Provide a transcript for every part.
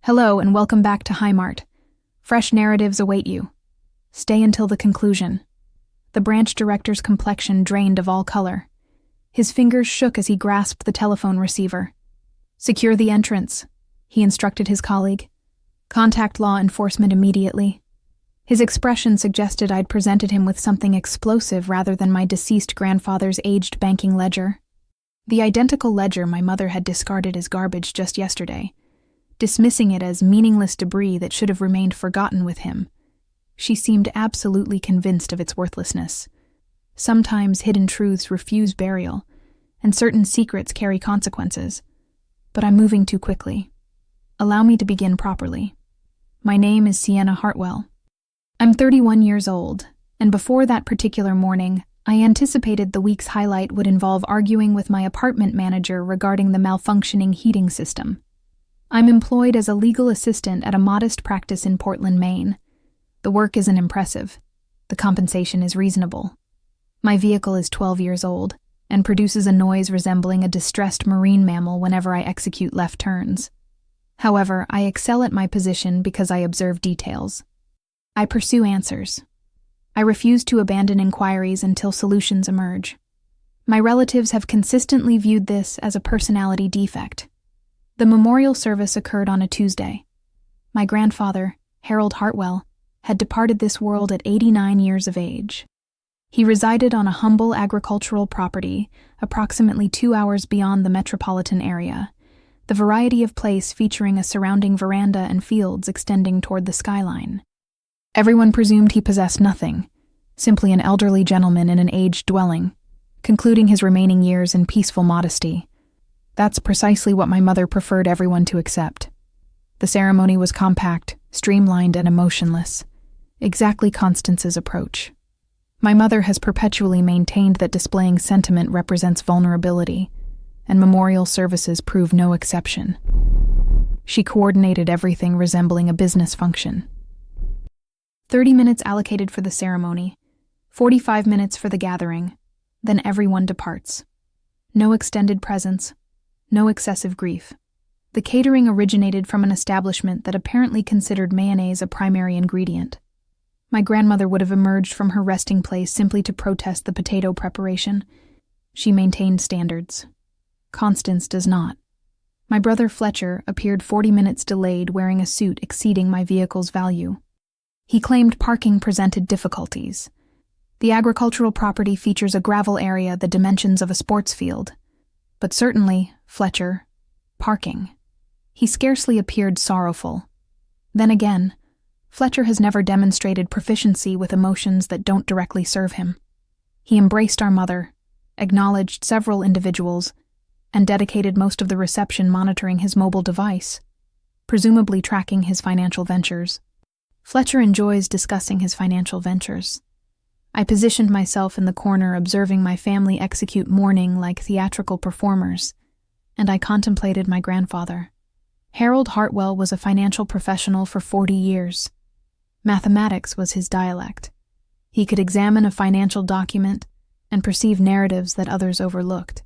Hello and welcome back to Highmart. Fresh narratives await you. Stay until the conclusion. The branch director's complexion drained of all color. His fingers shook as he grasped the telephone receiver. "Secure the entrance," he instructed his colleague. "Contact law enforcement immediately." His expression suggested I'd presented him with something explosive rather than my deceased grandfather's aged banking ledger. The identical ledger my mother had discarded as garbage just yesterday, dismissing it as meaningless debris that should have remained forgotten with him. She seemed absolutely convinced of its worthlessness. Sometimes hidden truths refuse burial, and certain secrets carry consequences. But I'm moving too quickly. Allow me to begin properly. My name is Sienna Hartwell. I'm 31 years old, and before that particular morning, I anticipated the week's highlight would involve arguing with my apartment manager regarding the malfunctioning heating system. I'm employed as a legal assistant at a modest practice in Portland, Maine. The work isn't impressive. The compensation is reasonable. My vehicle is 12 years old and produces a noise resembling a distressed marine mammal whenever I execute left turns. However, I excel at my position because I observe details. I pursue answers. I refuse to abandon inquiries until solutions emerge. My relatives have consistently viewed this as a personality defect. The memorial service occurred on a Tuesday. My grandfather, Harold Hartwell, had departed this world at 89 years of age. He resided on a humble agricultural property approximately 2 hours beyond the metropolitan area, the variety of place featuring a surrounding veranda and fields extending toward the skyline. Everyone presumed he possessed nothing, simply an elderly gentleman in an aged dwelling, concluding his remaining years in peaceful modesty. That's precisely what my mother preferred everyone to accept. The ceremony was compact, streamlined, and emotionless, exactly Constance's approach. My mother has perpetually maintained that displaying sentiment represents vulnerability, and memorial services prove no exception. She coordinated everything resembling a business function. 30 minutes allocated for the ceremony, 45 minutes for the gathering, then everyone departs. No extended presents, no excessive grief. The catering originated from an establishment that apparently considered mayonnaise a primary ingredient. My grandmother would have emerged from her resting place simply to protest the potato preparation. She maintained standards. Constance does not. My brother Fletcher appeared 40 minutes delayed wearing a suit exceeding my vehicle's value. He claimed parking presented difficulties. The agricultural property features a gravel area the dimensions of a sports field. But certainly, Fletcher, parking. He scarcely appeared sorrowful. Then again, Fletcher has never demonstrated proficiency with emotions that don't directly serve him. He embraced our mother, acknowledged several individuals, and dedicated most of the reception monitoring his mobile device, presumably tracking his financial ventures. Fletcher enjoys discussing his financial ventures. I positioned myself in the corner observing my family execute mourning like theatrical performers, and I contemplated my grandfather. Harold Hartwell was a financial professional for 40 years. Mathematics was his dialect. He could examine a financial document and perceive narratives that others overlooked.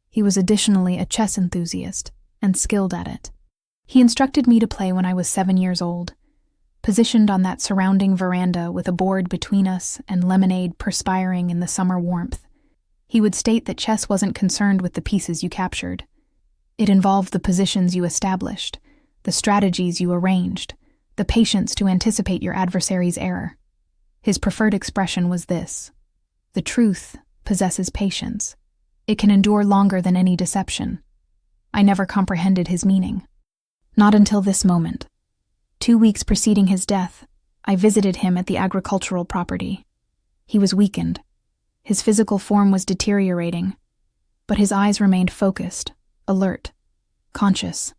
He was additionally a chess enthusiast and skilled at it. He instructed me to play when I was 7 years old. Positioned on that surrounding veranda with a board between us and lemonade perspiring in the summer warmth, he would state that chess wasn't concerned with the pieces you captured. It involved the positions you established, the strategies you arranged, the patience to anticipate your adversary's error. His preferred expression was this: "The truth possesses patience. It can endure longer than any deception." I never comprehended his meaning. Not until this moment. 2 weeks preceding his death, I visited him at the agricultural property. He was weakened. His physical form was deteriorating, but his eyes remained focused, alert, conscious.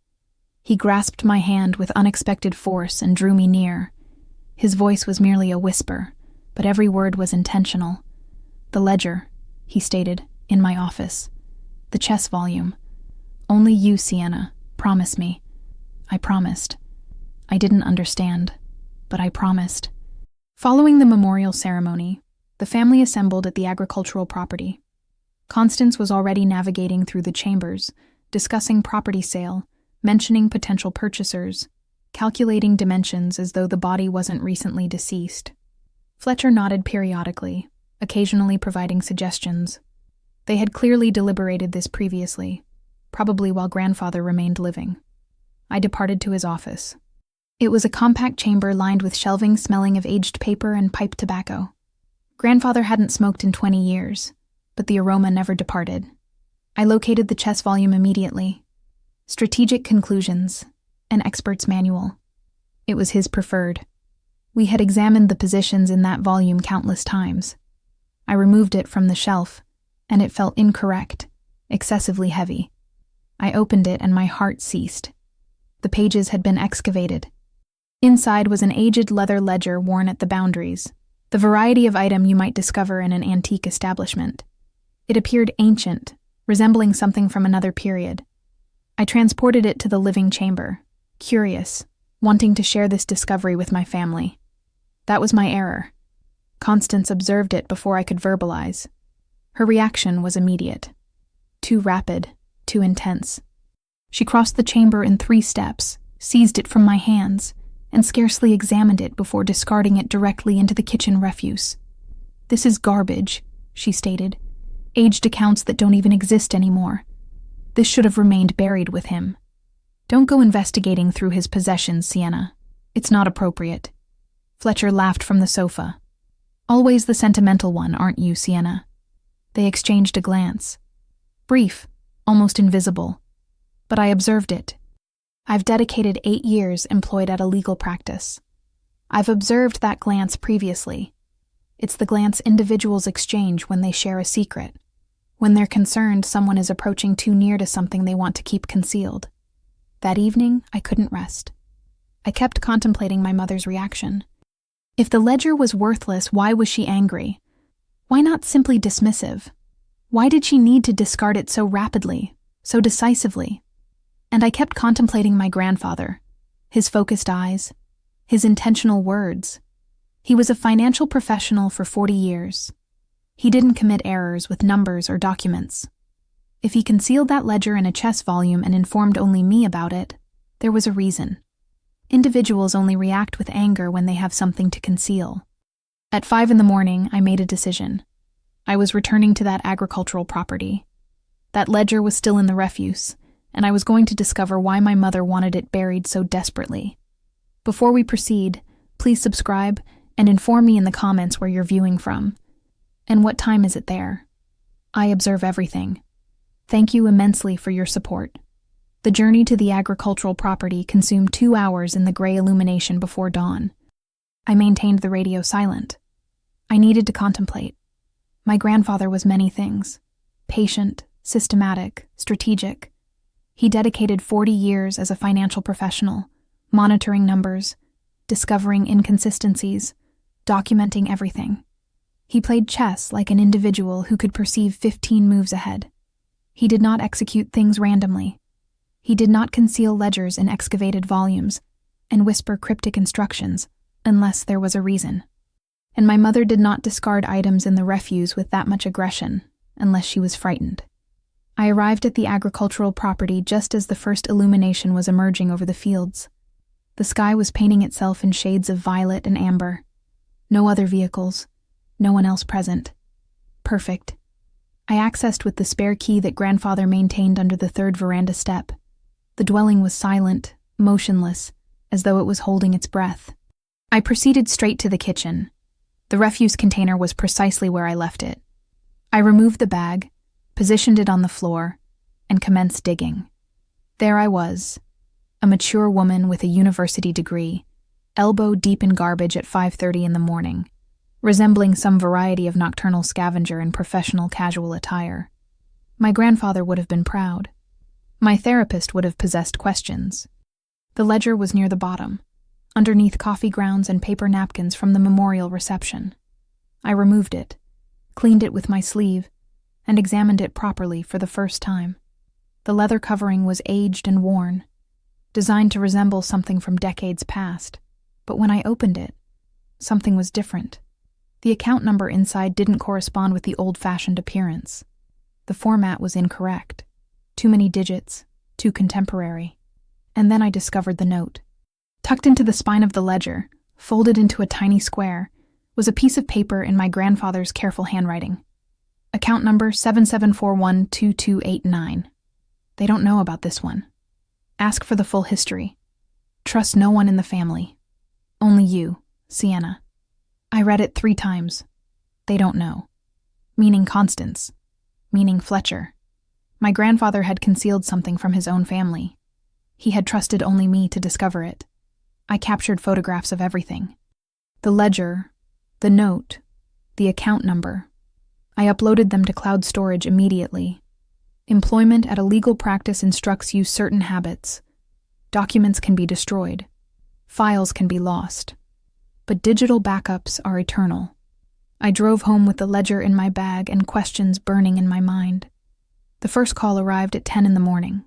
He grasped my hand with unexpected force and drew me near. His voice was merely a whisper, but every word was intentional. "The ledger," he stated, "in my office. The chess volume. Only you, Sienna. Promise me." I promised. I didn't understand, but I promised. Following the memorial ceremony, the family assembled at the agricultural property. Constance was already navigating through the chambers, discussing property sale, mentioning potential purchasers, calculating dimensions as though the body wasn't recently deceased. Fletcher nodded periodically, occasionally providing suggestions. They had clearly deliberated this previously, probably while grandfather remained living. I departed to his office. It was a compact chamber lined with shelving smelling of aged paper and pipe tobacco. Grandfather hadn't smoked in 20 years, but the aroma never departed. I located the chess volume immediately. Strategic Conclusions, an expert's manual. It was his preferred. We had examined the positions in that volume countless times. I removed it from the shelf, and it felt incorrect, excessively heavy. I opened it and my heart ceased. The pages had been excavated. Inside was an aged leather ledger worn at the boundaries, the variety of item you might discover in an antique establishment. It appeared ancient, resembling something from another period. I transported it to the living chamber, curious, wanting to share this discovery with my family. That was my error. Constance observed it before I could verbalize. Her reaction was immediate. Too rapid, too intense. She crossed the chamber in 3 steps, seized it from my hands, and scarcely examined it before discarding it directly into the kitchen refuse. "This is garbage," she stated. "Aged accounts that don't even exist anymore. This should have remained buried with him. Don't go investigating through his possessions, Sienna. It's not appropriate." Fletcher laughed from the sofa. "Always the sentimental one, aren't you, Sienna?" They exchanged a glance. Brief, almost invisible. But I observed it. I've dedicated 8 years employed at a legal practice. I've observed that glance previously. It's the glance individuals exchange when they share a secret, when they're concerned someone is approaching too near to something they want to keep concealed. That evening, I couldn't rest. I kept contemplating my mother's reaction. If the ledger was worthless, why was she angry? Why not simply dismissive? Why did she need to discard it so rapidly, so decisively? And I kept contemplating my grandfather, his focused eyes, his intentional words. He was a financial professional for 40 years. He didn't commit errors with numbers or documents. If he concealed that ledger in a chess volume and informed only me about it, there was a reason. Individuals only react with anger when they have something to conceal. At 5 a.m, I made a decision. I was returning to that agricultural property. That ledger was still in the refuse, and I was going to discover why my mother wanted it buried so desperately. Before we proceed, please subscribe and inform me in the comments where you're viewing from. And what time is it there? I observe everything. Thank you immensely for your support. The journey to the agricultural property consumed 2 hours in the gray illumination before dawn. I maintained the radio silent. I needed to contemplate. My grandfather was many things: patient, systematic, strategic. He dedicated 40 years as a financial professional, monitoring numbers, discovering inconsistencies, documenting everything. He played chess like an individual who could perceive 15 moves ahead. He did not execute things randomly. He did not conceal ledgers in excavated volumes and whisper cryptic instructions unless there was a reason. And my mother did not discard items in the refuse with that much aggression unless she was frightened. I arrived at the agricultural property just as the first illumination was emerging over the fields. The sky was painting itself in shades of violet and amber. No other vehicles. No one else present. Perfect. I accessed with the spare key that grandfather maintained under the 3rd veranda step. The dwelling was silent, motionless, as though it was holding its breath. I proceeded straight to the kitchen. The refuse container was precisely where I left it. I removed the bag, positioned it on the floor, and commenced digging. There I was, a mature woman with a university degree, elbow deep in garbage at 5:30 in the morning, resembling some variety of nocturnal scavenger in professional casual attire. My grandfather would have been proud. My therapist would have possessed questions. The ledger was near the bottom, underneath coffee grounds and paper napkins from the memorial reception. I removed it, cleaned it with my sleeve, and examined it properly for the first time. The leather covering was aged and worn, designed to resemble something from decades past. But when I opened it, something was different. The account number inside didn't correspond with the old-fashioned appearance. The format was incorrect. Too many digits, too contemporary. And then I discovered the note. Tucked into the spine of the ledger, folded into a tiny square, was a piece of paper in my grandfather's careful handwriting. Account number 77412289. They don't know about this one. Ask for the full history. Trust no one in the family. Only you, Sienna. I read it 3 times. They don't know. Meaning Constance. Meaning Fletcher. My grandfather had concealed something from his own family. He had trusted only me to discover it. I captured photographs of everything. The ledger, the note, the account number. I uploaded them to cloud storage immediately. Employment at a legal practice instructs you certain habits. Documents can be destroyed. Files can be lost. But digital backups are eternal. I drove home with the ledger in my bag and questions burning in my mind. The first call arrived at 10 in the morning.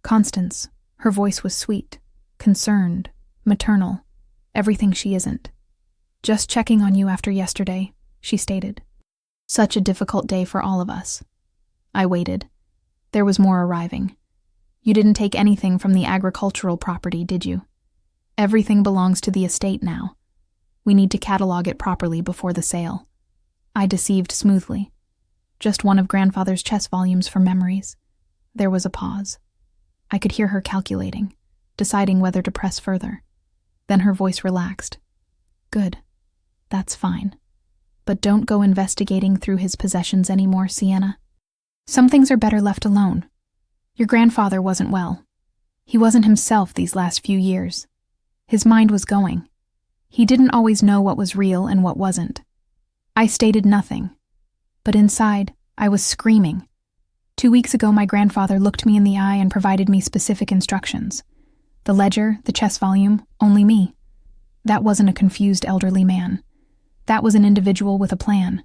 Constance, her voice was sweet, concerned, maternal, everything she isn't. Just checking on you after yesterday, she stated. Such a difficult day for all of us. I waited. There was more arriving. You didn't take anything from the agricultural property, did you? Everything belongs to the estate now. We need to catalog it properly before the sale. I deceived smoothly. Just one of grandfather's chess volumes for memories. There was a pause. I could hear her calculating, deciding whether to press further. Then her voice relaxed. Good. That's fine. But don't go investigating through his possessions anymore, Sienna. Some things are better left alone. Your grandfather wasn't well. He wasn't himself these last few years. His mind was going. He didn't always know what was real and what wasn't. I stated nothing. But inside, I was screaming. 2 weeks ago, my grandfather looked me in the eye and provided me specific instructions. The ledger, the chess volume, only me. That wasn't a confused elderly man. That was an individual with a plan.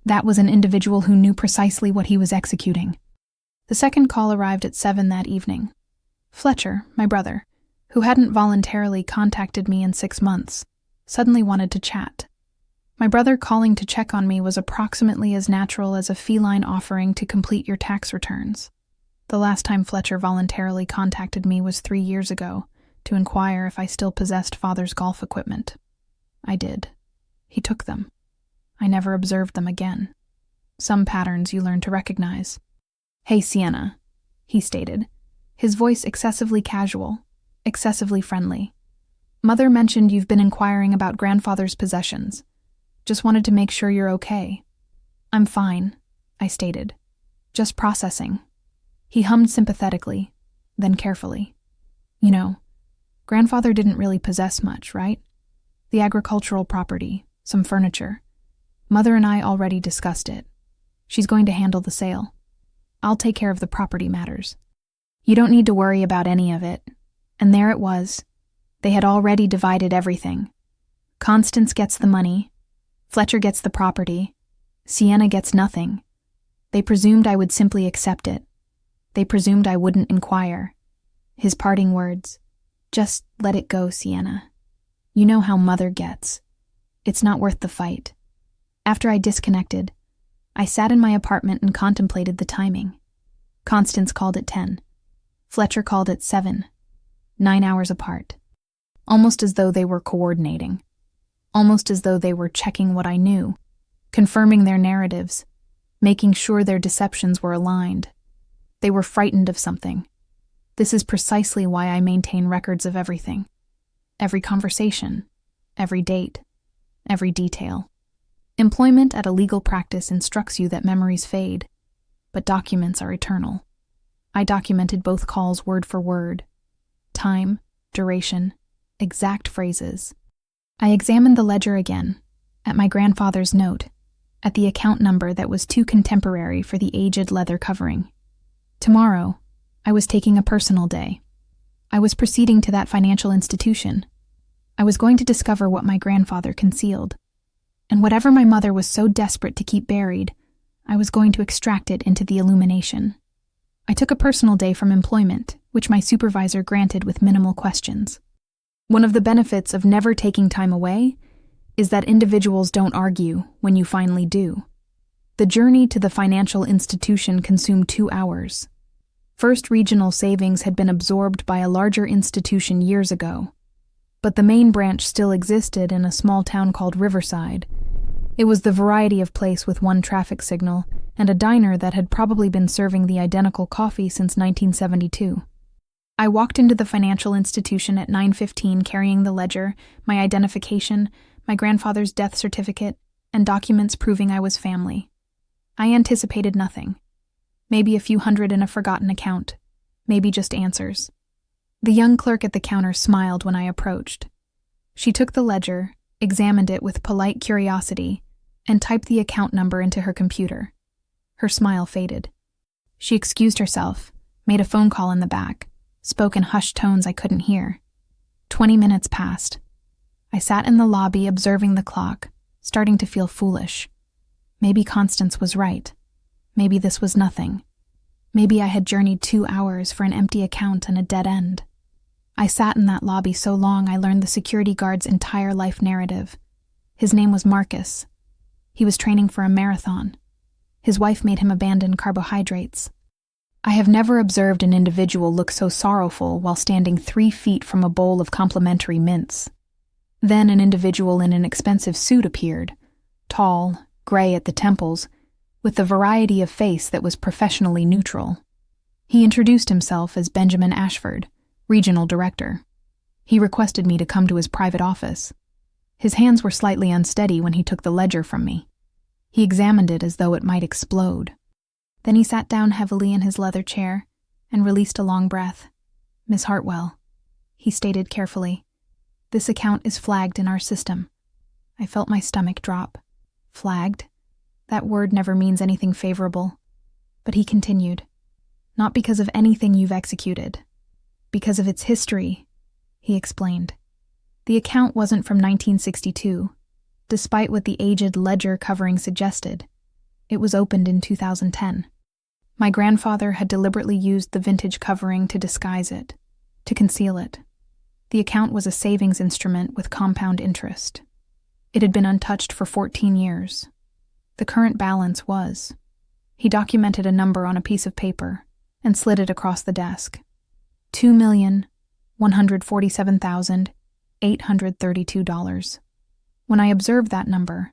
That was an individual who knew precisely what he was executing. The second call arrived at 7 that evening. Fletcher, my brother, who hadn't voluntarily contacted me in 6 months, suddenly wanted to chat. My brother calling to check on me was approximately as natural as a feline offering to complete your tax returns. The last time Fletcher voluntarily contacted me was 3 years ago, to inquire if I still possessed father's golf equipment. I did. He took them. I never observed them again. Some patterns you learn to recognize. Hey, Sienna, he stated, his voice excessively casual, excessively friendly. Mother mentioned you've been inquiring about grandfather's possessions. Just wanted to make sure you're okay. I'm fine, I stated. Just processing. He hummed sympathetically, then carefully. You know, grandfather didn't really possess much, right? The agricultural property, some furniture. Mother and I already discussed it. She's going to handle the sale. I'll take care of the property matters. You don't need to worry about any of it. And there it was. They had already divided everything. Constance gets the money. Fletcher gets the property. Sienna gets nothing. They presumed I would simply accept it. They presumed I wouldn't inquire. His parting words, just let it go, Sienna. You know how Mother gets. It's not worth the fight. After I disconnected, I sat in my apartment and contemplated the timing. Constance called at 10. Fletcher called at 7. 9 hours apart. Almost as though they were coordinating. Almost as though they were checking what I knew, confirming their narratives, making sure their deceptions were aligned. They were frightened of something. This is precisely why I maintain records of everything. Every conversation, every date, every detail. Employment at a legal practice instructs you that memories fade, but documents are eternal. I documented both calls word for word. Time, duration, exact phrases. I examined the ledger again, at my grandfather's note, at the account number that was too contemporary for the aged leather covering. Tomorrow, I was taking a personal day. I was proceeding to that financial institution. I was going to discover what my grandfather concealed. And whatever my mother was so desperate to keep buried, I was going to extract it into the illumination. I took a personal day from employment, which my supervisor granted with minimal questions. One of the benefits of never taking time away is that individuals don't argue when you finally do. The journey to the financial institution consumed 2 hours. First Regional savings had been absorbed by a larger institution years ago. But the main branch still existed in a small town called Riverside. It was the variety of place with one traffic signal and a diner that had probably been serving the identical coffee since 1972. I walked into the financial institution at 9:15 carrying the ledger, my identification, my grandfather's death certificate, and documents proving I was family. I anticipated nothing. Maybe a few hundred in a forgotten account. Maybe just answers. The young clerk at the counter smiled when I approached. She took the ledger, examined it with polite curiosity, and typed the account number into her computer. Her smile faded. She excused herself, made a phone call in the back, spoke in hushed tones I couldn't hear. 20 minutes passed. I sat in the lobby observing the clock, starting to feel foolish. Maybe Constance was right. Maybe this was nothing. Maybe I had journeyed 2 hours for an empty account and a dead end. I sat in that lobby so long I learned the security guard's entire life narrative. His name was Marcus. He was training for a marathon. His wife made him abandon carbohydrates. I have never observed an individual look so sorrowful while standing 3 feet from a bowl of complimentary mints. Then an individual in an expensive suit appeared, tall, gray at the temples, with the variety of face that was professionally neutral. He introduced himself as Benjamin Ashford, regional director. He requested me to come to his private office. His hands were slightly unsteady when he took the ledger from me. He examined it as though it might explode. Then he sat down heavily in his leather chair and released a long breath. "Miss Hartwell," he stated carefully, "this account is flagged in our system." I felt my stomach drop. Flagged? That word never means anything favorable. But he continued, "Not because of anything you've executed. Because of its history," he explained. The account wasn't from 1962, despite what the aged ledger covering suggested. It was opened in 2010. My grandfather had deliberately used the vintage covering to disguise it, to conceal it. The account was a savings instrument with compound interest. It had been untouched for 14 years. The current balance was. He documented a number on a piece of paper and slid it across the desk. $2,147,832. When I observed that number,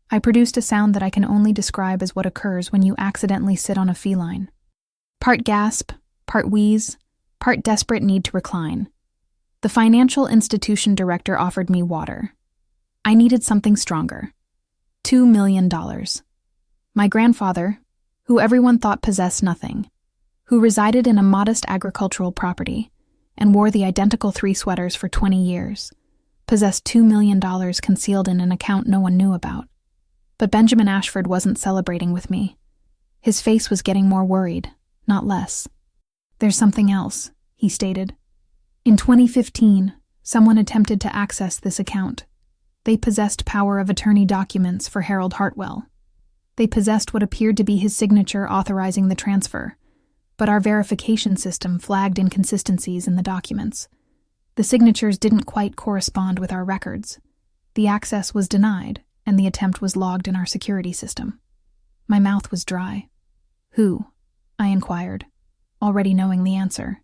I produced a sound that I can only describe as what occurs when you accidentally sit on a feline. Part gasp, part wheeze, part desperate need to recline. The financial institution director offered me water. I needed something stronger. $2 million. My grandfather, who everyone thought possessed nothing, who resided in a modest agricultural property and wore the identical 3 sweaters for 20 years, possessed $2 million concealed in an account no one knew about. But Benjamin Ashford wasn't celebrating with me. His face was getting more worried, not less. "There's something else," he stated. "In 2015, someone attempted to access this account. They possessed power of attorney documents for Harold Hartwell. They possessed what appeared to be his signature authorizing the transfer, but our verification system flagged inconsistencies in the documents. The signatures didn't quite correspond with our records. The access was denied, and the attempt was logged in our security system." My mouth was dry. "Who?" I inquired, already knowing the answer.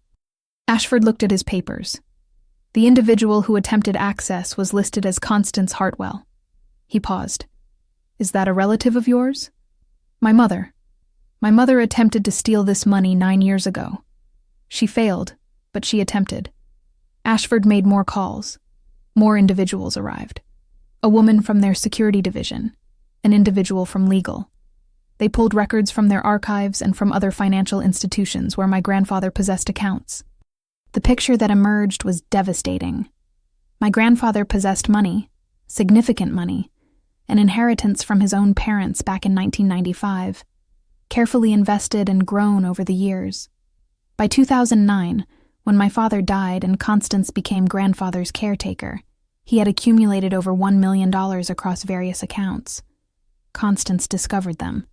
Ashford looked at his papers. The individual who attempted access was listed as Constance Hartwell. He paused. "Is that a relative of yours?" "My mother. My mother attempted to steal this money 9 years ago. She failed, but she attempted." Ashford made more calls. More individuals arrived. A woman from their security division, an individual from legal. They pulled records from their archives and from other financial institutions where my grandfather possessed accounts. The picture that emerged was devastating. My grandfather possessed money, significant money, an inheritance from his own parents back in 1995, carefully invested and grown over the years. By 2009, when my father died and Constance became grandfather's caretaker, he had accumulated over $1 million across various accounts. Constance discovered them.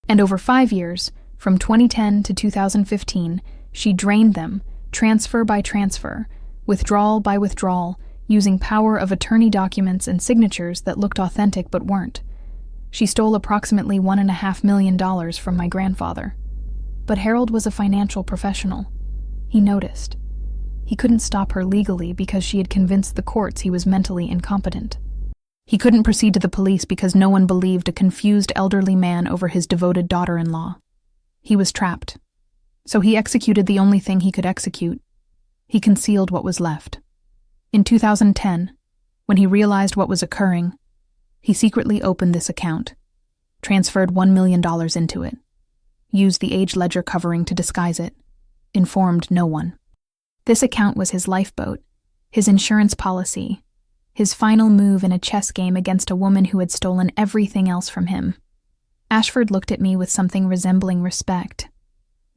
And over 5 years, from 2010 to 2015, she drained them, transfer by transfer, withdrawal by withdrawal, using power of attorney documents and signatures that looked authentic but weren't. She stole approximately $1.5 million from my grandfather. But Harold was a financial professional. He noticed. He couldn't stop her legally because she had convinced the courts he was mentally incompetent. He couldn't proceed to the police because no one believed a confused elderly man over his devoted daughter-in-law. He was trapped. So he executed the only thing he could execute. He concealed what was left. In 2010, when he realized what was occurring, he secretly opened this account, transferred $1 million into it, used the age ledger covering to disguise it, informed no one. This account was his lifeboat, his insurance policy, his final move in a chess game against a woman who had stolen everything else from him. Ashford looked at me with something resembling respect.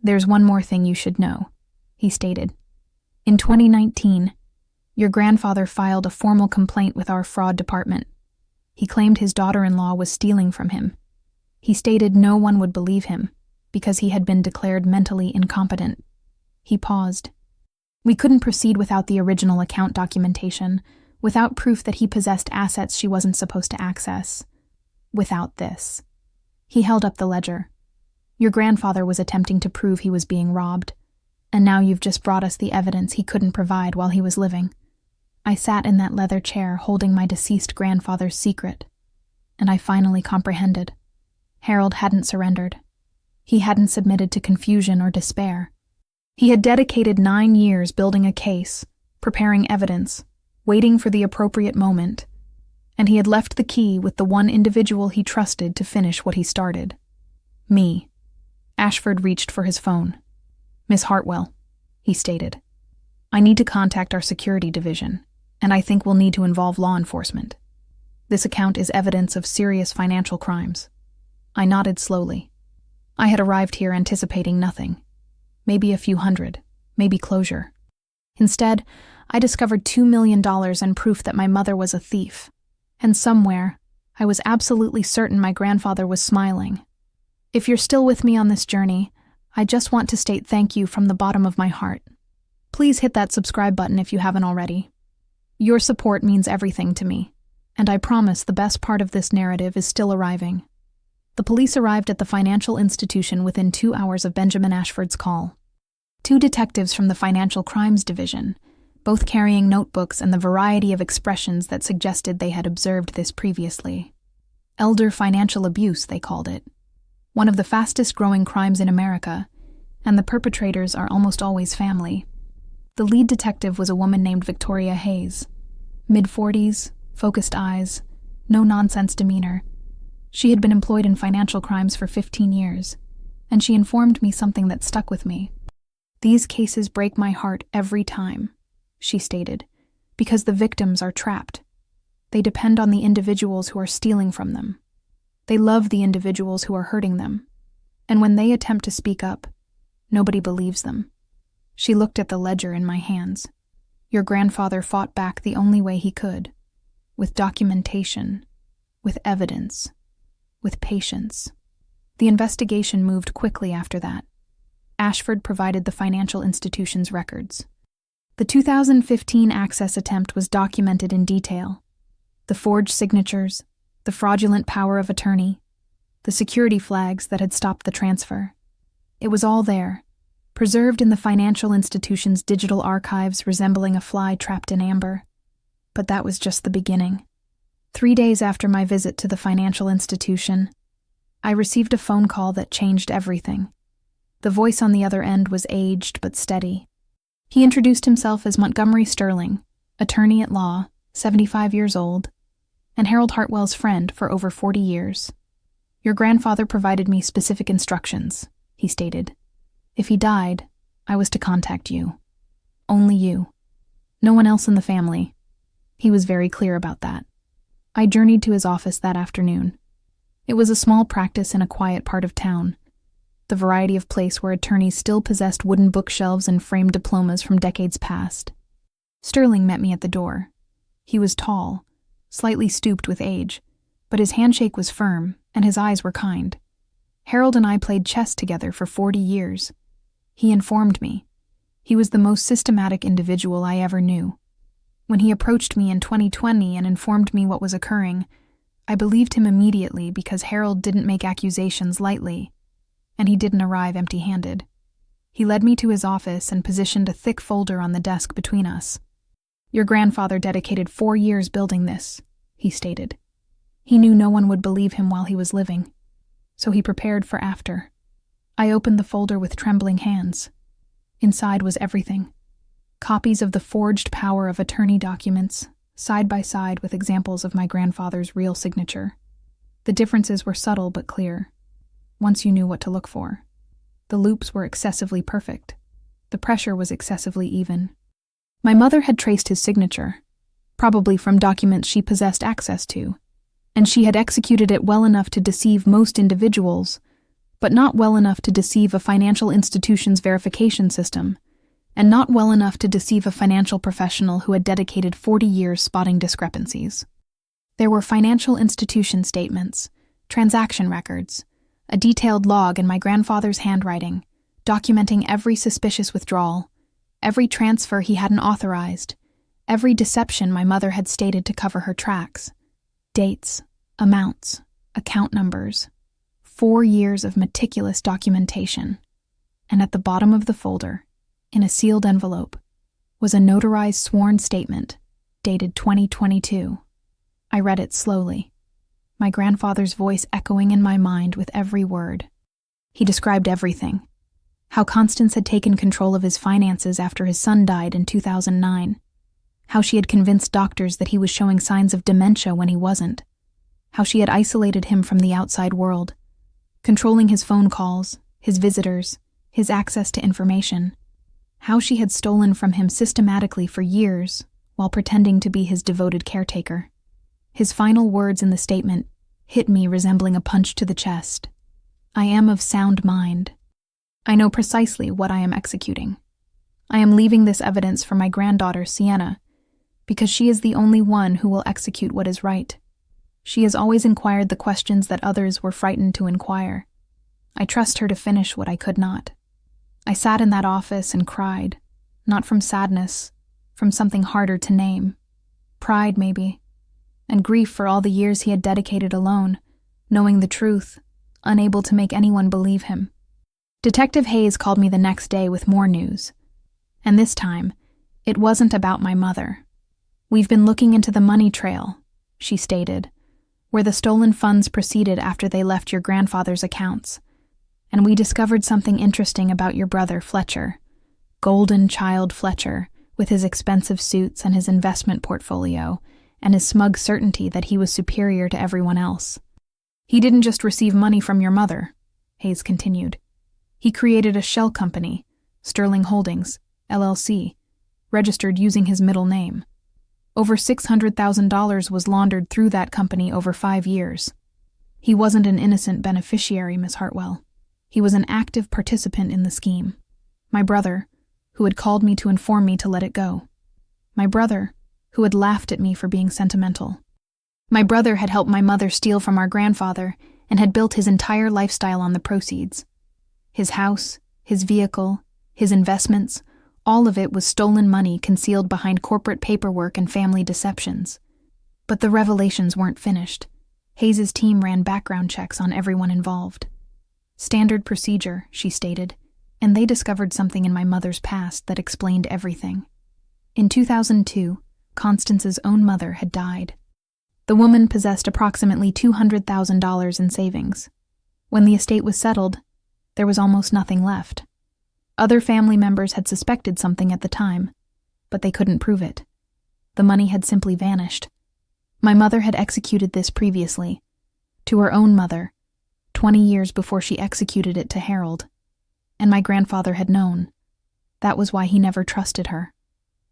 "There's one more thing you should know," he stated. "In 2019, your grandfather filed a formal complaint with our fraud department. He claimed his daughter-in-law was stealing from him. He stated no one would believe him because he had been declared mentally incompetent." He paused. "We couldn't proceed without the original account documentation, without proof that he possessed assets she wasn't supposed to access. Without this." He held up the ledger. "Your grandfather was attempting to prove he was being robbed, and now you've just brought us the evidence he couldn't provide while he was living." I sat in that leather chair holding my deceased grandfather's secret, and I finally comprehended. Harold hadn't surrendered. He hadn't submitted to confusion or despair. He had dedicated 9 years building a case, preparing evidence, waiting for the appropriate moment, and he had left the key with the one individual he trusted to finish what he started. Me. Ashford reached for his phone. "Miss Hartwell," he stated, "I need to contact our security division, and I think we'll need to involve law enforcement. This account is evidence of serious financial crimes." I nodded slowly. I had arrived here anticipating nothing. Maybe a few hundred, maybe closure. Instead, I discovered $2 million and proof that my mother was a thief. And somewhere, I was absolutely certain my grandfather was smiling. If you're still with me on this journey, I just want to state thank you from the bottom of my heart. Please hit that subscribe button if you haven't already. Your support means everything to me, and I promise the best part of this narrative is still arriving. The police arrived at the financial institution within 2 hours of Benjamin Ashford's call. 2 detectives from the Financial Crimes Division, both carrying notebooks and the variety of expressions that suggested they had observed this previously. Elder financial abuse, they called it. One of the fastest-growing crimes in America, and the perpetrators are almost always family. The lead detective was a woman named Victoria Hayes. Mid-40s, focused eyes, no-nonsense demeanor. She had been employed in financial crimes for 15 years, and she informed me something that stuck with me. "These cases break my heart every time," she stated, "because the victims are trapped. They depend on the individuals who are stealing from them. They love the individuals who are hurting them. And when they attempt to speak up, nobody believes them." She looked at the ledger in my hands. "Your grandfather fought back the only way he could, with documentation, with evidence, with patience." The investigation moved quickly after that. Ashford provided the financial institution's records. The 2015 access attempt was documented in detail. The forged signatures, the fraudulent power of attorney, the security flags that had stopped the transfer. It was all there, preserved in the financial institution's digital archives resembling a fly trapped in amber. But that was just the beginning. 3 days after my visit to the financial institution, I received a phone call that changed everything. The voice on the other end was aged but steady. He introduced himself as Montgomery Sterling, attorney at law, 75 years old, and Harold Hartwell's friend for over 40 years. "Your grandfather provided me specific instructions," he stated. "If he died, I was to contact you. Only you. No one else in the family." He was very clear about that. I journeyed to his office that afternoon. It was a small practice in a quiet part of town, the variety of place where attorneys still possessed wooden bookshelves and framed diplomas from decades past. Sterling met me at the door. He was tall, slightly stooped with age, but his handshake was firm and his eyes were kind. Harold and I played chess together for 40 years. He informed me. He was the most systematic individual I ever knew. When he approached me in 2020 and informed me what was occurring, I believed him immediately because Harold didn't make accusations lightly, and he didn't arrive empty-handed. He led me to his office and positioned a thick folder on the desk between us. "Your grandfather dedicated 4 years building this," he stated. "He knew no one would believe him while he was living, so he prepared for after." I opened the folder with trembling hands. Inside was everything. Copies of the forged power of attorney documents, side by side with examples of my grandfather's real signature. The differences were subtle but clear, once you knew what to look for. The loops were excessively perfect. The pressure was excessively even. My mother had traced his signature, probably from documents she possessed access to, and she had executed it well enough to deceive most individuals, but not well enough to deceive a financial institution's verification system, and not well enough to deceive a financial professional who had dedicated 40 years spotting discrepancies. There were financial institution statements, transaction records, a detailed log in my grandfather's handwriting, documenting every suspicious withdrawal, every transfer he hadn't authorized, every deception my mother had stated to cover her tracks. Dates, amounts, account numbers, 4 years of meticulous documentation. And at the bottom of the folder, in a sealed envelope, was a notarized sworn statement, dated 2022. I read it slowly, my grandfather's voice echoing in my mind with every word. He described everything. How Constance had taken control of his finances after his son died in 2009. How she had convinced doctors that he was showing signs of dementia when he wasn't. How she had isolated him from the outside world, controlling his phone calls, his visitors, his access to information. How she had stolen from him systematically for years while pretending to be his devoted caretaker. His final words in the statement hit me resembling a punch to the chest. I am of sound mind. I know precisely what I am executing. I am leaving this evidence for my granddaughter, Sienna, because she is the only one who will execute what is right. She has always inquired the questions that others were frightened to inquire. I trust her to finish what I could not. I sat in that office and cried, not from sadness, from something harder to name. Pride, maybe, and grief for all the years he had dedicated alone, knowing the truth, unable to make anyone believe him. Detective Hayes called me the next day with more news. And this time, it wasn't about my mother. "We've been looking into the money trail," she stated, "where the stolen funds proceeded after they left your grandfather's accounts. And we discovered something interesting about your brother, Fletcher. Golden child Fletcher, with his expensive suits and his investment portfolio, and his smug certainty that he was superior to everyone else. He didn't just receive money from your mother," Hayes continued. "He created a shell company, Sterling Holdings, LLC, registered using his middle name. Over $600,000 was laundered through that company over 5 years. He wasn't an innocent beneficiary, Miss Hartwell. He was an active participant in the scheme. My brother, who had called me to inform me to let it go. My brother, who had laughed at me for being sentimental. My brother had helped my mother steal from our grandfather and had built his entire lifestyle on the proceeds. His house, his vehicle, his investments, all of it was stolen money concealed behind corporate paperwork and family deceptions. But the revelations weren't finished. Hayes' team ran background checks on everyone involved. Standard procedure, she stated, and they discovered something in my mother's past that explained everything. In 2002, Constance's own mother had died. The woman possessed approximately $200,000 in savings. When the estate was settled, there was almost nothing left. Other family members had suspected something at the time, but they couldn't prove it. The money had simply vanished. My mother had executed this previously, to her own mother, 20 years before she executed it to Harold. And my grandfather had known. That was why he never trusted her.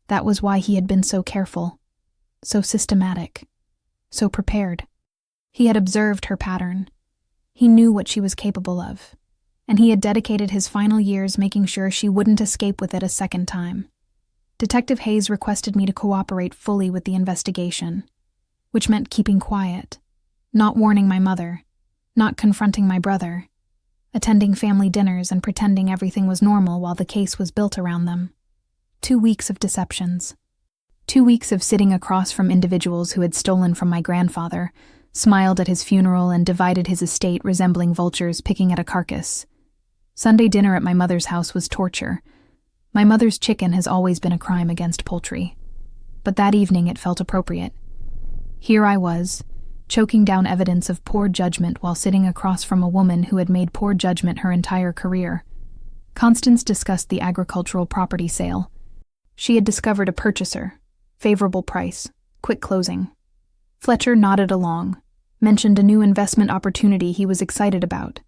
That was why he had been so careful, so systematic, so prepared. He had observed her pattern. He knew what she was capable of, and he had dedicated his final years making sure she wouldn't escape with it a second time. Detective Hayes requested me to cooperate fully with the investigation, which meant keeping quiet, not warning my mother, not confronting my brother, attending family dinners and pretending everything was normal while the case was built around them. 2 weeks of deceptions. 2 weeks of sitting across from individuals who had stolen from my grandfather, smiled at his funeral and divided his estate resembling vultures picking at a carcass. Sunday dinner at my mother's house was torture. My mother's chicken has always been a crime against poultry. But that evening it felt appropriate. Here I was, choking down evidence of poor judgment while sitting across from a woman who had made poor judgment her entire career. Constance discussed the agricultural property sale. She had discovered a purchaser, favorable price, quick closing. Fletcher nodded along, mentioned a new investment opportunity he was excited about.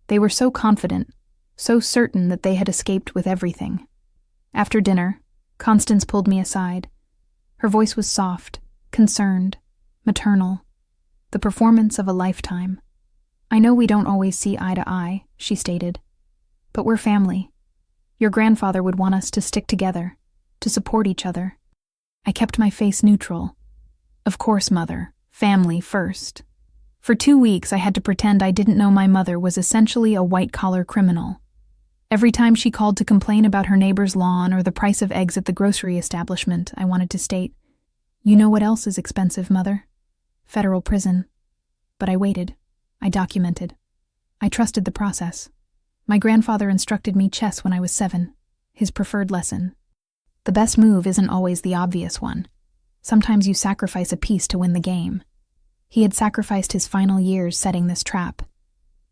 They were so confident, so certain that they had escaped with everything. After dinner, Constance pulled me aside. Her voice was soft, concerned, maternal. The performance of a lifetime. "I know we don't always see eye to eye," she stated. "But we're family. Your grandfather would want us to stick together, to support each other." I kept my face neutral. "Of course, Mother. Family first." For 2 weeks I had to pretend I didn't know my mother was essentially a white-collar criminal. Every time she called to complain about her neighbor's lawn or the price of eggs at the grocery establishment, I wanted to state, "You know what else is expensive, Mother? Federal prison." But I waited. I documented. I trusted the process. My grandfather instructed me chess when I was 7, his preferred lesson. The best move isn't always the obvious one. Sometimes you sacrifice a piece to win the game. He had sacrificed his final years setting this trap.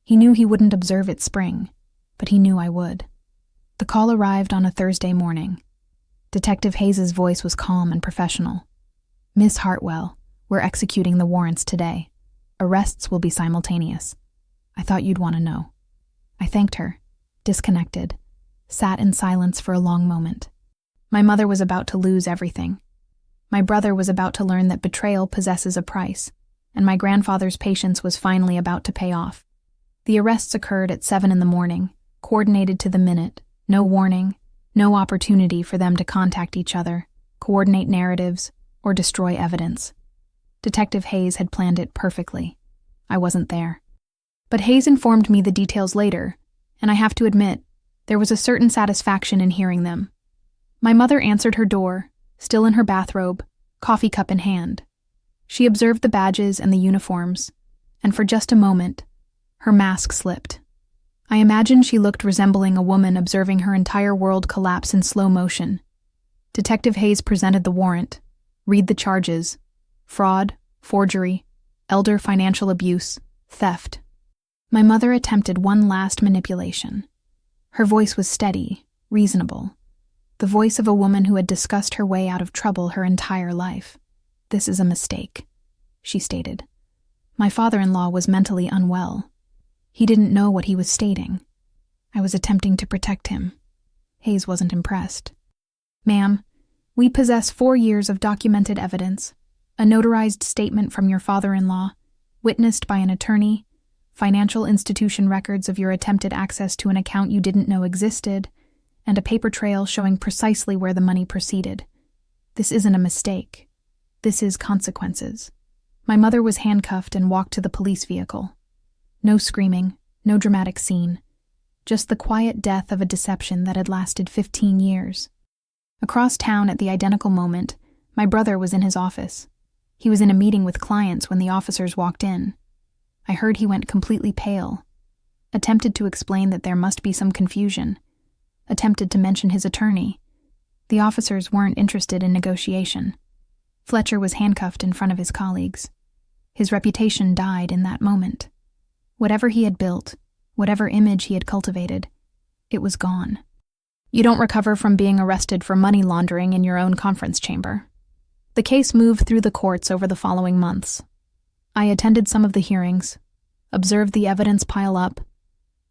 He knew he wouldn't observe its spring, but he knew I would. The call arrived on a Thursday morning. Detective Hayes's voice was calm and professional. "Miss Hartwell, we're executing the warrants today. Arrests will be simultaneous. I thought you'd want to know." I thanked her, disconnected, sat in silence for a long moment. My mother was about to lose everything. My brother was about to learn that betrayal possesses a price, and my grandfather's patience was finally about to pay off. The arrests occurred at 7 in the morning, coordinated to the minute, no warning, no opportunity for them to contact each other, coordinate narratives, or destroy evidence. Detective Hayes had planned it perfectly. I wasn't there. But Hayes informed me the details later, and I have to admit, there was a certain satisfaction in hearing them. My mother answered her door, still in her bathrobe, coffee cup in hand. She observed the badges and the uniforms, and for just a moment, her mask slipped. I imagine she looked resembling a woman observing her entire world collapse in slow motion. Detective Hayes presented the warrant. Read the charges: fraud, forgery, elder financial abuse, theft. My mother attempted one last manipulation. Her voice was steady, reasonable. The voice of a woman who had discussed her way out of trouble her entire life. "This is a mistake," she stated. My father-in-law was mentally unwell. He didn't know what he was stating. I was attempting to protect him. Hayes wasn't impressed. "Ma'am, we possess 4 years of documented evidence, a notarized statement from your father-in-law, witnessed by an attorney, financial institution records of your attempted access to an account you didn't know existed, and a paper trail showing precisely where the money proceeded. This isn't a mistake. This is consequences." My mother was handcuffed and walked to the police vehicle. No screaming, no dramatic scene, just the quiet death of a deception that had lasted 15 years. Across town at the identical moment, my brother was in his office. He was in a meeting with clients when the officers walked in. I heard he went completely pale, attempted to explain that there must be some confusion, attempted to mention his attorney. The officers weren't interested in negotiation. Fletcher was handcuffed in front of his colleagues. His reputation died in that moment. Whatever he had built, whatever image he had cultivated, it was gone. You don't recover from being arrested for money laundering in your own conference chamber. The case moved through the courts over the following months. I attended some of the hearings, observed the evidence pile up,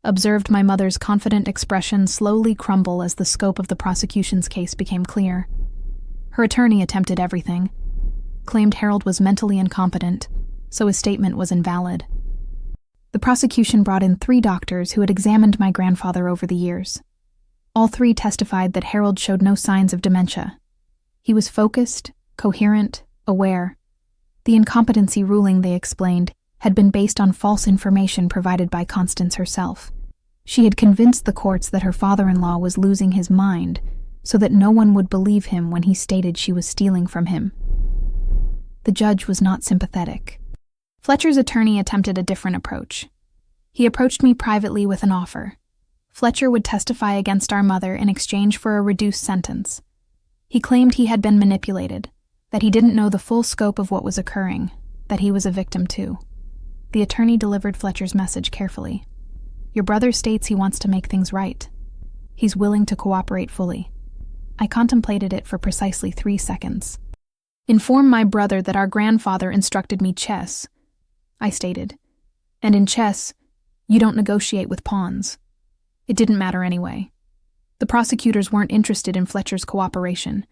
observed my mother's confident expression slowly crumble as the scope of the prosecution's case became clear. Her attorney attempted everything, claimed Harold was mentally incompetent, so his statement was invalid. The prosecution brought in 3 doctors who had examined my grandfather over the years. All 3 testified that Harold showed no signs of dementia. He was focused, coherent, aware. The incompetency ruling, they explained, had been based on false information provided by Constance herself. She had convinced the courts that her father-in-law was losing his mind so that no one would believe him when he stated she was stealing from him. The judge was not sympathetic. Fletcher's attorney attempted a different approach. He approached me privately with an offer: Fletcher would testify against our mother in exchange for a reduced sentence. He claimed he had been manipulated, that he didn't know the full scope of what was occurring, that he was a victim too. The attorney delivered Fletcher's message carefully. Your brother states he wants to make things right. He's willing to cooperate fully. I contemplated it for precisely 3 seconds. Inform my brother that our grandfather instructed me chess, I stated. And in chess, you don't negotiate with pawns. It didn't matter anyway. The prosecutors weren't interested in Fletcher's cooperation.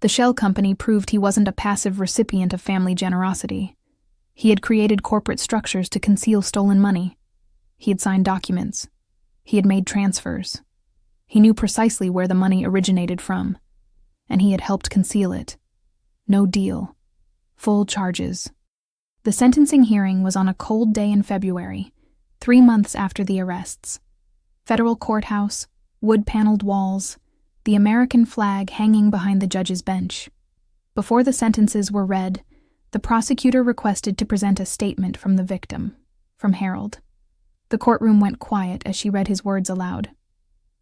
The shell company proved he wasn't a passive recipient of family generosity. He had created corporate structures to conceal stolen money. He had signed documents. He had made transfers. He knew precisely where the money originated from, and he had helped conceal it. No deal. Full charges. The sentencing hearing was on a cold day in February, 3 months after the arrests. Federal courthouse, wood-paneled walls, the American flag hanging behind the judge's bench. Before the sentences were read, the prosecutor requested to present a statement from the victim, from Harold. The courtroom went quiet as she read his words aloud.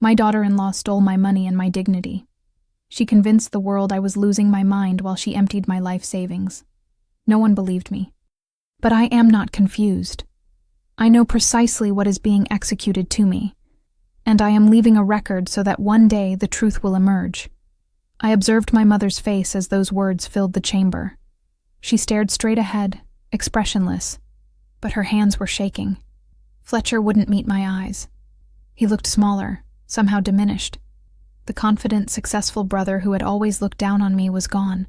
My daughter-in-law stole my money and my dignity. She convinced the world I was losing my mind while she emptied my life savings. No one believed me. But I am not confused. I know precisely what is being executed to me, and I am leaving a record so that one day the truth will emerge. I observed my mother's face as those words filled the chamber. She stared straight ahead, expressionless, but her hands were shaking. Fletcher wouldn't meet my eyes. He looked smaller, somehow diminished. The confident, successful brother who had always looked down on me was gone.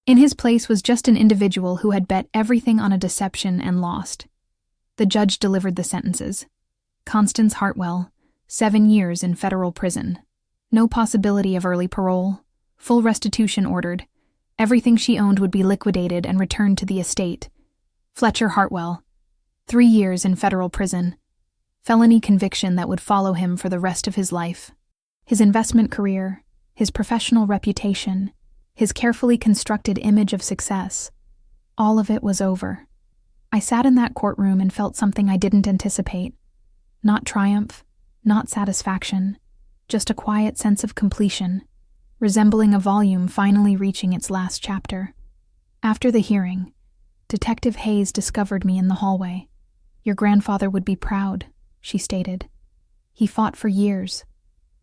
In his place was just an individual who had bet everything on a deception and lost. The judge delivered the sentences. Constance Hartwell, 7 years in federal prison. No possibility of early parole. Full restitution ordered. Everything she owned would be liquidated and returned to the estate. Fletcher Hartwell, 3 years in federal prison. Felony conviction that would follow him for the rest of his life. His investment career, his professional reputation, his carefully constructed image of success. All of it was over. I sat in that courtroom and felt something I didn't anticipate. Not triumph, not satisfaction, just a quiet sense of completion, resembling a volume finally reaching its last chapter. After the hearing, Detective Hayes discovered me in the hallway. Your grandfather would be proud, she stated. He fought for years.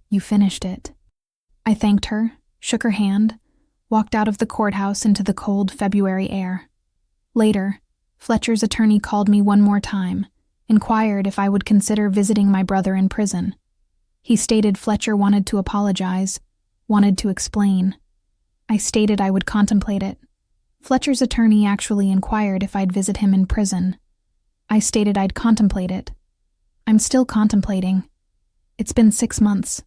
You finished it. I thanked her, shook her hand, walked out of the courthouse into the cold February air. Later, Fletcher's attorney called me one more time, inquired if I would consider visiting my brother in prison. He stated Fletcher wanted to apologize, wanted to explain. I stated I would contemplate it. Fletcher's attorney actually inquired if I'd visit him in prison. I stated I'd contemplate it. I'm still contemplating. It's been 6 months.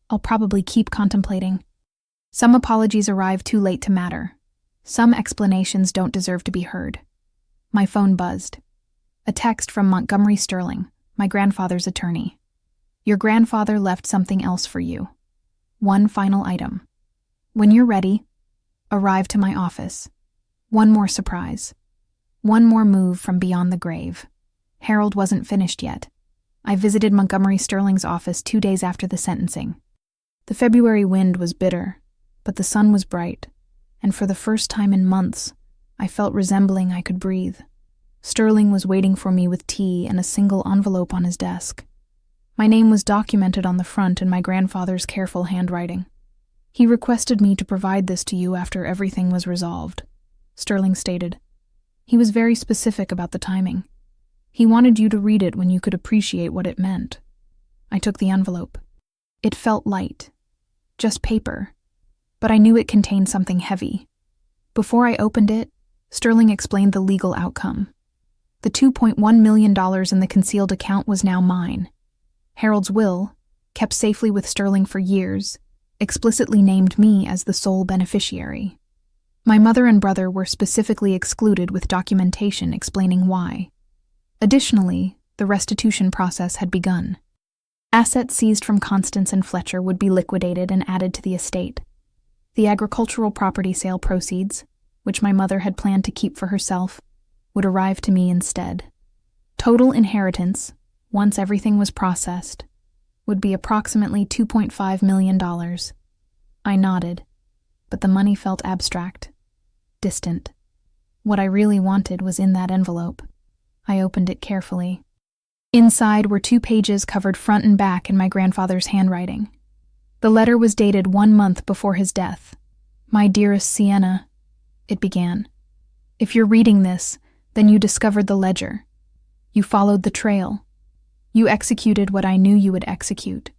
I'll probably keep contemplating. Some apologies arrive too late to matter. Some explanations don't deserve to be heard. My phone buzzed. A text from Montgomery Sterling, my grandfather's attorney. Your grandfather left something else for you. One final item. When you're ready, arrive to my office. One more surprise. One more move from beyond the grave. Harold wasn't finished yet. I visited Montgomery Sterling's office 2 days after the sentencing. The February wind was bitter, but the sun was bright, and for the first time in months, I felt resembling I could breathe. Sterling was waiting for me with tea and a single envelope on his desk. My name was documented on the front in my grandfather's careful handwriting. He requested me to provide this to you after everything was resolved, Sterling stated. He was very specific about the timing. He wanted you to read it when you could appreciate what it meant. I took the envelope. It felt light, just paper, but I knew it contained something heavy. Before I opened it, Sterling explained the legal outcome. The $2.1 million in the concealed account was now mine. Harold's will, kept safely with Sterling for years, explicitly named me as the sole beneficiary. My mother and brother were specifically excluded with documentation explaining why. Additionally, the restitution process had begun. Assets seized from Constance and Fletcher would be liquidated and added to the estate. The agricultural property sale proceeds, which my mother had planned to keep for herself, would arrive to me instead. Total inheritance, once everything was processed, would be approximately $2.5 million. I nodded, but the money felt abstract, distant. What I really wanted was in that envelope. I opened it carefully. Inside were 2 pages covered front and back in my grandfather's handwriting. The letter was dated 1 month before his death. "My dearest Sienna," it began. "If you're reading this, then you discovered the ledger. You followed the trail. You executed what I knew you would execute.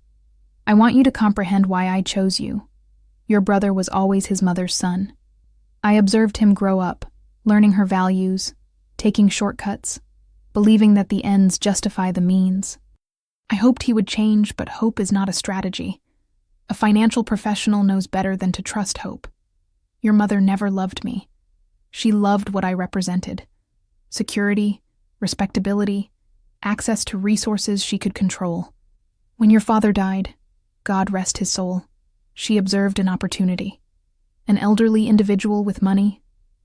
I want you to comprehend why I chose you. Your brother was always his mother's son. I observed him grow up, learning her values, taking shortcuts, believing that the ends justify the means. I hoped he would change, but hope is not a strategy. A financial professional knows better than to trust hope. Your mother never loved me. She loved what I represented: security, respectability, access to resources she could control. When your father died, God rest his soul, she observed an opportunity. An elderly individual with money,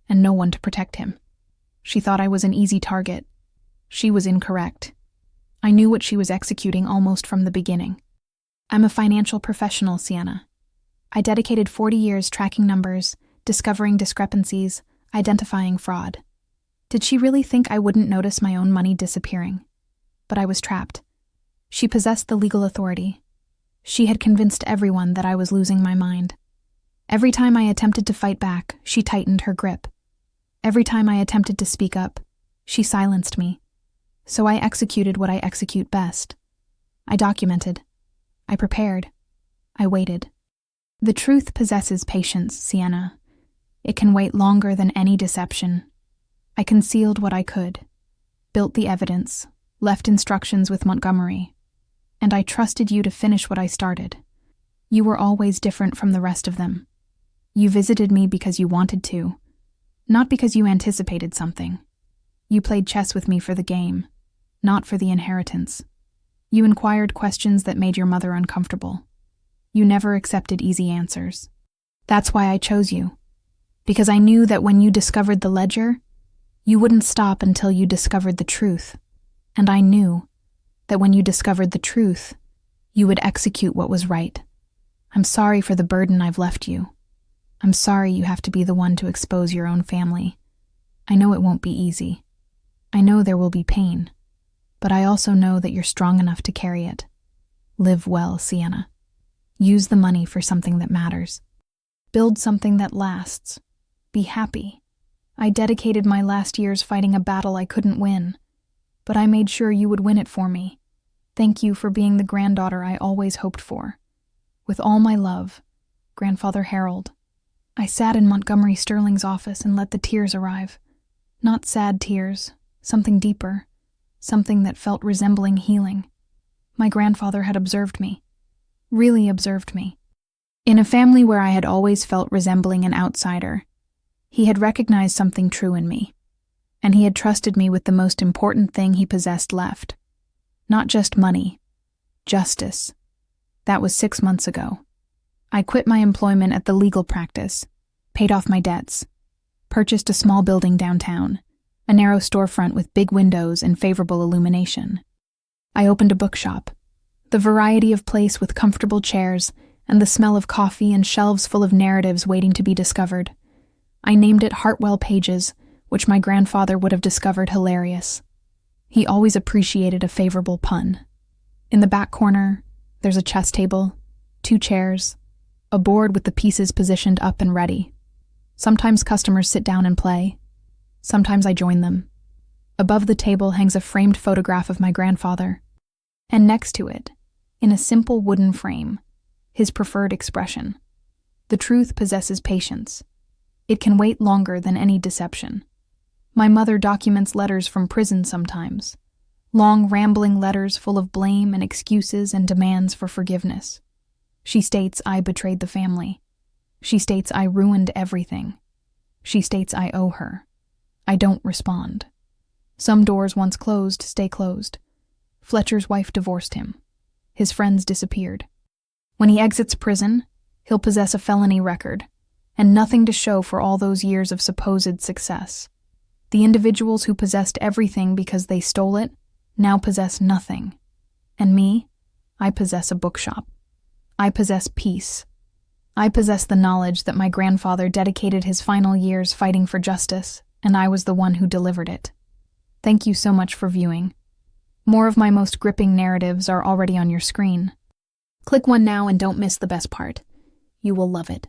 and no one to protect him. She thought I was an easy target. She was incorrect. I knew what she was executing almost from the beginning. I'm a financial professional, Sienna. I dedicated 40 years tracking numbers, discovering discrepancies, identifying fraud. Did she really think I wouldn't notice my own money disappearing? But I was trapped. She possessed the legal authority. She had convinced everyone that I was losing my mind. Every time I attempted to fight back, she tightened her grip. Every time I attempted to speak up, she silenced me. So I executed what I execute best. I documented. I prepared. I waited. The truth possesses patience, Sienna. It can wait longer than any deception. I concealed what I could, built the evidence, left instructions with Montgomery, and I trusted you to finish what I started. You were always different from the rest of them. You visited me because you wanted to, not because you anticipated something. You played chess with me for the game, not for the inheritance. You inquired questions that made your mother uncomfortable. You never accepted easy answers. That's why I chose you, because I knew that when you discovered the ledger, you wouldn't stop until you discovered the truth. And I knew that when you discovered the truth, you would execute what was right. I'm sorry for the burden I've left you. I'm sorry you have to be the one to expose your own family. I know it won't be easy. I know there will be pain. But I also know that you're strong enough to carry it. Live well, Sienna. Use the money for something that matters. Build something that lasts. Be happy. I dedicated my last years fighting a battle I couldn't win, but I made sure you would win it for me. Thank you for being the granddaughter I always hoped for. With all my love, Grandfather Harold. I sat in Montgomery Sterling's office and let the tears arrive. Not sad tears, something deeper, something that felt resembling healing. My grandfather had observed me, really observed me. In a family where I had always felt resembling an outsider, he had recognized something true in me, and he had trusted me with the most important thing he possessed left. Not just money, justice. That was 6 months ago. I quit my employment at the legal practice, paid off my debts, purchased a small building downtown, a narrow storefront with big windows and favorable illumination. I opened a bookshop, the variety of place with comfortable chairs and the smell of coffee and shelves full of narratives waiting to be discovered. I named it Hartwell Pages, which my grandfather would have discovered hilarious. He always appreciated a favorable pun. In the back corner, there's a chess table, 2 chairs, a board with the pieces positioned up and ready. Sometimes customers sit down and play. Sometimes I join them. Above the table hangs a framed photograph of my grandfather, and next to it, in a simple wooden frame, his preferred expression. The truth possesses patience. It can wait longer than any deception. My mother documents letters from prison sometimes, long rambling letters full of blame and excuses and demands for forgiveness. She states I betrayed the family. She states I ruined everything. She states I owe her. I don't respond. Some doors once closed stay closed. Fletcher's wife divorced him. His friends disappeared. When he exits prison, he'll possess a felony record, and nothing to show for all those years of supposed success. The individuals who possessed everything because they stole it now possess nothing. And me? I possess a bookshop. I possess peace. I possess the knowledge that my grandfather dedicated his final years fighting for justice, and I was the one who delivered it. Thank you so much for viewing. More of my most gripping narratives are already on your screen. Click one now and don't miss the best part. You will love it.